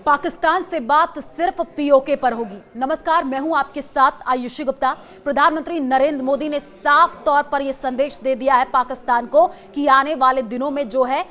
पाकिस्तान से बात सिर्फ पीओके पर होगी। नमस्कार, मैं हूं आपके साथ आयुषी गुप्ता। प्रधानमंत्री नरेंद्र मोदी ने साफ तौर पर यह संदेश दे दिया है पाकिस्तान को कि आने वाले दिनों में जो है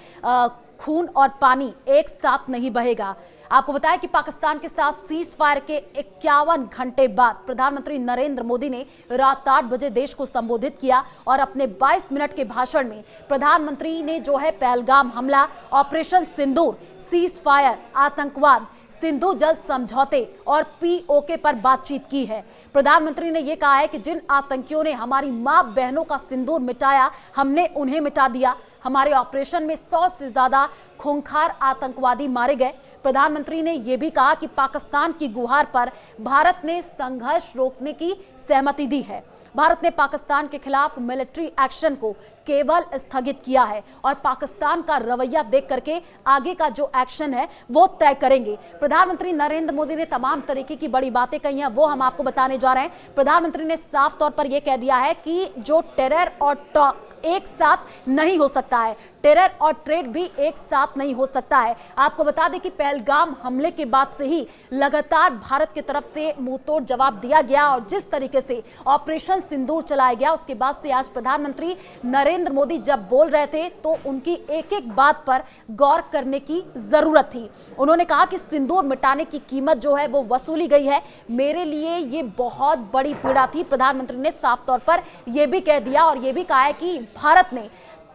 खून और पानी एक साथ नहीं बहेगा। आपको बताया कि पाकिस्तान के साथ सीज फायर के 51 घंटे बाद प्रधानमंत्री नरेंद्र मोदी ने रात 8 बजे देश को संबोधित किया और अपने 22 मिनट के भाषण में प्रधानमंत्री ने जो है पहलगाम हमला, ऑपरेशन सिंदूर, सीज फायर, आतंकवाद, सिंधु जल समझौते और पीओके पर बातचीत की है। प्रधानमंत्री ने यह कहा है कि जिन आतंकियों ने हमारी मां बहनों का सिंदूर मिटाया, हमने उन्हें मिटा दिया। हमारे ऑपरेशन में 100 से ज्यादा खूंखार आतंकवादी मारे गए। प्रधानमंत्री ने यह भी कहा कि पाकिस्तान की गुहार पर भारत ने संघर्ष रोकने की सहमति दी है। भारत ने पाकिस्तान के खिलाफ मिलिट्री एक्शन को केवल स्थगित किया है और पाकिस्तान का रवैया देख करके आगे का जो एक्शन है वो तय करेंगे। प्रधानमंत्री नरेंद्र मोदी ने तमाम तरीके की बड़ी बातें कही हैं, वो हम आपको बताने जा रहे हैं। प्रधानमंत्री ने साफ तौर पर यह कह दिया है कि जो टेरर और टॉक एक साथ नहीं हो सकता है, टेरर और ट्रेड भी एक साथ नहीं हो सकता है। आपको बता दें कि पहलगाम हमले के बाद से ही लगातार भारत की तरफ से मुंहतोड़ जवाब दिया गया और जिस तरीके से ऑपरेशन सिंदूर चलाया गया, उसके बाद से आज प्रधानमंत्री नरेंद्र मोदी जब बोल रहे थे तो उनकी एक एक बात पर गौर करने की जरूरत थी। उन्होंने कहा कि सिंदूर मिटाने की कीमत जो है वो वसूली गई है। मेरे लिए ये बहुत बड़ी पीड़ा थी। प्रधानमंत्री ने साफ तौर पर यह भी कह दिया और यह भी कहा है कि भारत ने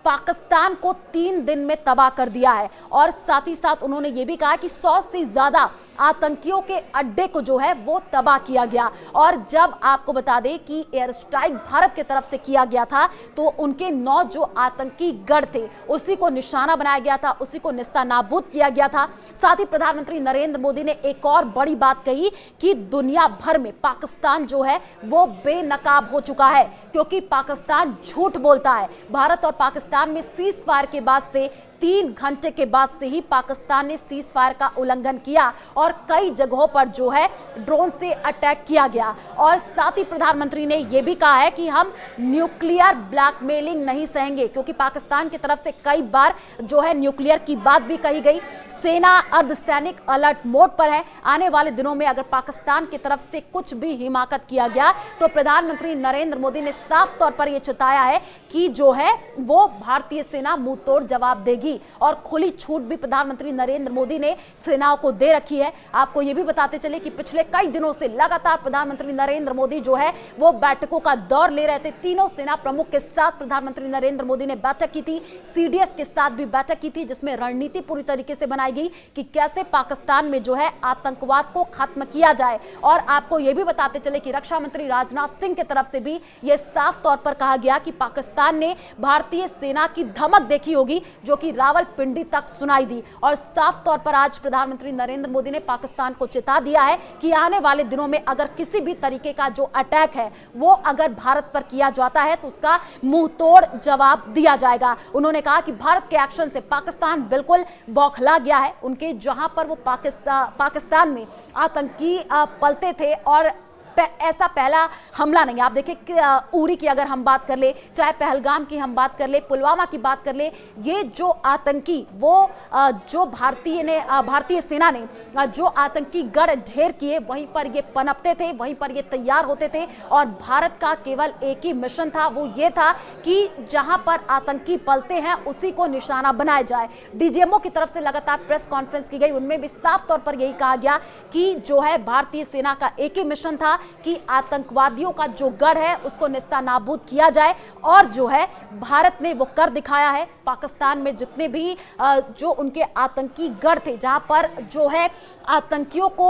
पाकिस्तान को 3 दिन में तबाह कर दिया है और साथ ही साथ उन्होंने ये भी कहा कि 100 से ज्यादा आतंकियों के अड्डे को जो है वो तबाह किया गया। और जब आपको बता दें कि एयर स्ट्राइक भारत की तरफ से किया गया था तो उनके 9 जो आतंकी गढ़ थे उसी को निशाना बनाया गया था, उसी को निस्तानाबूद किया गया था। साथ ही प्रधानमंत्री नरेंद्र मोदी ने एक और बड़ी बात कही कि दुनिया भर में पाकिस्तान जो है वो बेनकाब हो चुका है क्योंकि पाकिस्तान झूठ बोलता है। भारत और पाकिस्तान में सीज फायर के बाद से 3 घंटे के बाद से ही पाकिस्तान ने सीज फायर का उल्लंघन किया और कई जगहों पर जो है ड्रोन से अटैक किया गया। और साथ ही प्रधानमंत्री ने यह भी कहा है कि हम न्यूक्लियर ब्लैकमेलिंग नहीं सहेंगे क्योंकि पाकिस्तान की तरफ से कई बार जो है न्यूक्लियर की बात भी कही गई। सेना अर्धसैनिक अलर्ट मोड पर है। आने वाले दिनों में अगर पाकिस्तान की तरफ से कुछ भी हिमाकत किया गया तो प्रधानमंत्री नरेंद्र मोदी ने साफ तौर पर यह चेताया है कि जो है वो भारतीय सेना मुंह तोड़ जवाब देगी और खुली छूट भी प्रधानमंत्री नरेंद्र मोदी ने सेनाओं को दे रखी है। आपको यह भी बताते चले कि पिछले कई दिनों से लगातार प्रधानमंत्री नरेंद्र मोदी जो है वो बैठकों का दौर ले रहे थे। तीनों सेना प्रमुख के साथ प्रधानमंत्री नरेंद्र मोदी ने बैठक की थी, सीडीएस के साथ भी बैठक की थी जिसमें रणनीति पूरी तरीके से बनाई गई कि कैसे पाकिस्तान में जो है आतंकवाद को खत्म किया जाए। और आपको यह भी बताते चले कि रक्षा मंत्री राजनाथ सिंह की तरफ से भी यह साफ तौर पर कहा गया कि पाकिस्तान ने भारतीय सेना की धमक देखी होगी जो कि रावलपिंडी तक सुनाई दी। और साफ तौर पर आज प्रधानमंत्री नरेंद्र मोदी ने पाकिस्तान को चेता दिया है कि आने वाले दिनों में अगर किसी भी तरीके का जो अटैक है वो अगर भारत पर किया जाता है तो उसका मुंह तोड़ जवाब दिया जाएगा। उन्होंने कहा कि भारत के एक्शन से पाकिस्तान बिल्कुल बौखला गया है। उनके जहां पर वो पाकिस्तान में आतंकी पलते थे और ऐसा पहला हमला नहीं। आप देखिए उरी की अगर हम बात कर ले, चाहे पहलगाम की हम बात कर ले, पुलवामा की बात कर ले, ये जो आतंकी वो जो भारतीय सेना ने जो आतंकी गढ़ ढेर किए वहीं पर ये पनपते थे, वहीं पर ये तैयार होते थे। और भारत का केवल एक ही मिशन था, वो ये था कि जहां पर आतंकी पलते हैं उसी को निशाना बनाया जाए। डीजीएमओ की तरफ से लगातार प्रेस कॉन्फ्रेंस की गई, उनमें भी साफ तौर पर यही कहा गया कि जो है भारतीय सेना का एक ही मिशन था कि आतंकवादियों का जो गढ़ है उसको निस्तानाबूद किया जाए। और जो है भारत ने वो कर दिखाया है। पाकिस्तान में जितने भी जो उनके आतंकी गढ़ थे जहां पर जो है आतंकियों को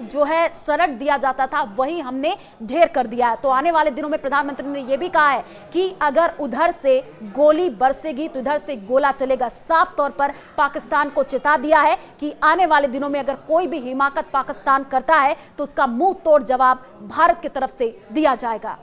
जो है शरण दिया जाता था वही हमने ढेर कर दिया है। तो आने वाले दिनों में प्रधानमंत्री ने यह भी कहा है कि अगर उधर से गोली बरसेगी तो इधर से गोला चलेगा। साफ तौर पर पाकिस्तान को चेता दिया है कि आने वाले दिनों में अगर कोई भी हिमाकत पाकिस्तान करता है तो उसका मुंह तोड़ जवाब भारत की तरफ से दिया जाएगा।